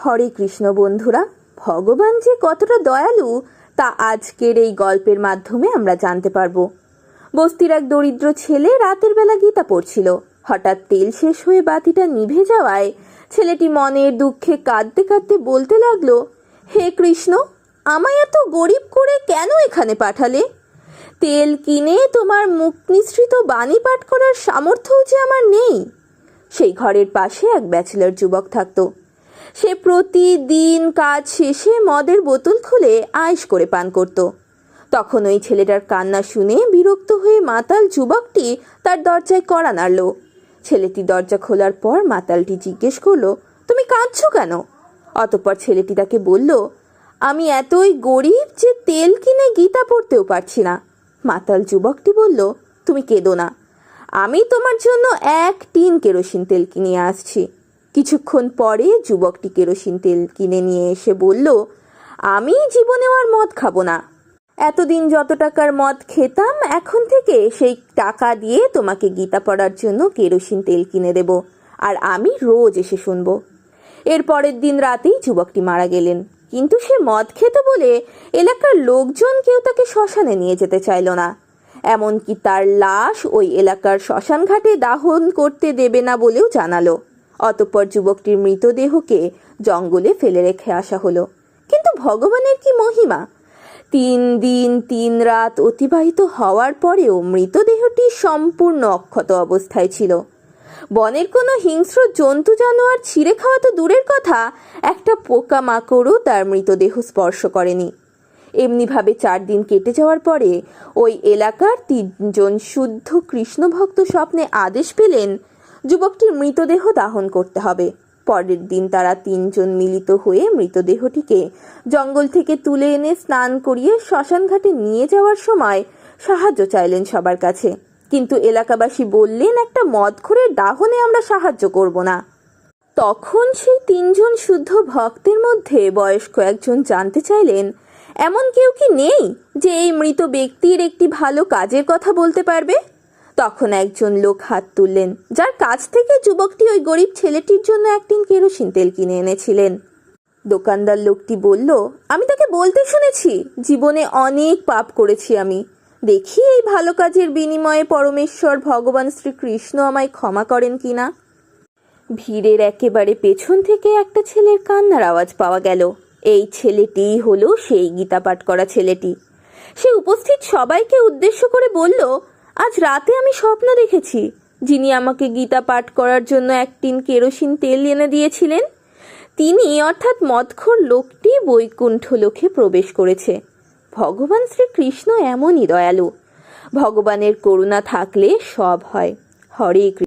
হরে কৃষ্ণ বন্ধুরা, ভগবান যে কতটা দয়ালু তা আজকের এই গল্পের মাধ্যমে আমরা জানতে পারবো। বস্তির এক দরিদ্র ছেলে রাতের বেলা গীতা পড়ছিল। হঠাৎ তেল শেষ হয়ে বাতিটা নিভে যাওয়ায় ছেলেটি মনের দুঃখে কাঁদতে কাঁদতে বলতে লাগলো, হে কৃষ্ণ, আমায় এত গরিব করে কেন এখানে পাঠালে? তেল কিনে তোমার মুখ নিঃসৃত বাণী পাঠ করার সামর্থ্যও যে আমার নেই। সেই ঘরের পাশে এক ব্যাচেলর যুবক থাকতো। সে প্রতিদিন কাজ শেষে মদের বোতল খুলে আয়েশ করে পান করত। তখন ওই ছেলেটার কান্না শুনে বিরক্ত হয়ে মাতাল যুবকটি তার দরজায় কড়া নাড়ল। ছেলেটি দরজা খোলার পর মাতালটি জিজ্ঞেস করলো, তুমি কাঁদছো কেন? অতঃপর ছেলেটি তাকে বলল, আমি এতই গরিব যে তেল কিনে গীতা পড়তেও পারছি না। মাতাল যুবকটি বলল, তুমি কেঁদো না, আমি তোমার জন্য 1 টিন কেরোসিন তেল কিনে আসছি। কিছুক্ষণ পরে যুবকটি কেরোসিন তেল কিনে নিয়ে এসে বলল, আমি জীবনেও আর মদ খাবো না। এতদিন যত টাকার মদ খেতাম, এখন থেকে সেই টাকা দিয়ে তোমাকে গীতা পড়ার জন্য কেরোসিন তেল কিনে দেব, আর আমি রোজ এসে শুনবো। এর পরের দিন রাতেই যুবকটি মারা গেলেন। কিন্তু সে মদ খেত বলে এলাকার লোকজন কেউ তাকে শ্মশানে নিয়ে যেতে চাইল না। এমনকি তার লাশ ওই এলাকার শ্মশান ঘাটে দাহন করতে দেবে না বলেও জানালো। অতঃপর যুবকটির মৃতদেহকে জঙ্গলে ফেলে রেখে আসা হলো। কিন্তু ভগবানের কি মহিমা! 3 দিন 3 রাত অতিবাহিত হওয়ার পরেও মৃতদেহটি সম্পূর্ণ অক্ষত অবস্থায় ছিল। বনের কোনো হিংস্র জন্তু জানোয়ার ছিঁড়ে খাওয়া তো দূরের কথা, একটা পোকামাকড়ও তার মৃতদেহ স্পর্শ করেনি। এমনিভাবে 4 দিন কেটে যাওয়ার পরে ওই এলাকার 3 জন শুদ্ধ কৃষ্ণ ভক্ত স্বপ্নে আদেশ পেলেন যুবকটির মৃতদেহ দাহন করতে হবে। পরের দিন তারা 3 জন মিলিত হয়ে মৃতদেহটিকে জঙ্গল থেকে তুলে এনে স্নান করিয়ে শ্মশান ঘাটে নিয়ে যাওয়ার সময় সাহায্য চাইলেন সবার কাছে। কিন্তু এলাকাবাসী বললেন, একটা মদখোরের দাহনে আমরা সাহায্য করব না। তখন সেই 3 জন শুদ্ধ ভক্তের মধ্যে বয়স্ক একজন জানতে চাইলেন, এমন কেউ কি নেই যে এই মৃত ব্যক্তির একটি ভালো কাজের কথা বলতে পারবে? তখন একজন লোক হাত তুললেন, যার কাছ থেকে যুবকটি ওই গরিব ছেলেটির জন্য 1 টিন কেরোসিন তেল কিনে এনেছিলেন। দোকানদার লোকটি বলল, আমি তাকে বলতে শুনেছি, জীবনে অনেক পাপ করেছি আমি, দেখি এই ভালো কাজের বিনিময়ে পরমেশ্বর ভগবান শ্রীকৃষ্ণ আমায় ক্ষমা করেন কিনা। ভিড়ের একেবারে পেছন থেকে একটা ছেলের কান্নার আওয়াজ পাওয়া গেল। এই ছেলেটিই হলো সেই গীতা পাঠ করা ছেলেটি। সে উপস্থিত সবাইকে উদ্দেশ্য করে বলল, আজ রাতে আমি স্বপ্ন দেখেছি, যিনি আমাকে গীতা পাঠ করার জন্য 1 টিন কেরোসিন তেল এনে দিয়েছিলেন, তিনি অর্থাৎ মদখোর লোকটি বৈকুণ্ঠ লোকে প্রবেশ করেছে। ভগবান শ্রীকৃষ্ণ এমনই দয়ালু। ভগবানের করুণা থাকলে সব হয়। হরে কৃষ্ণ।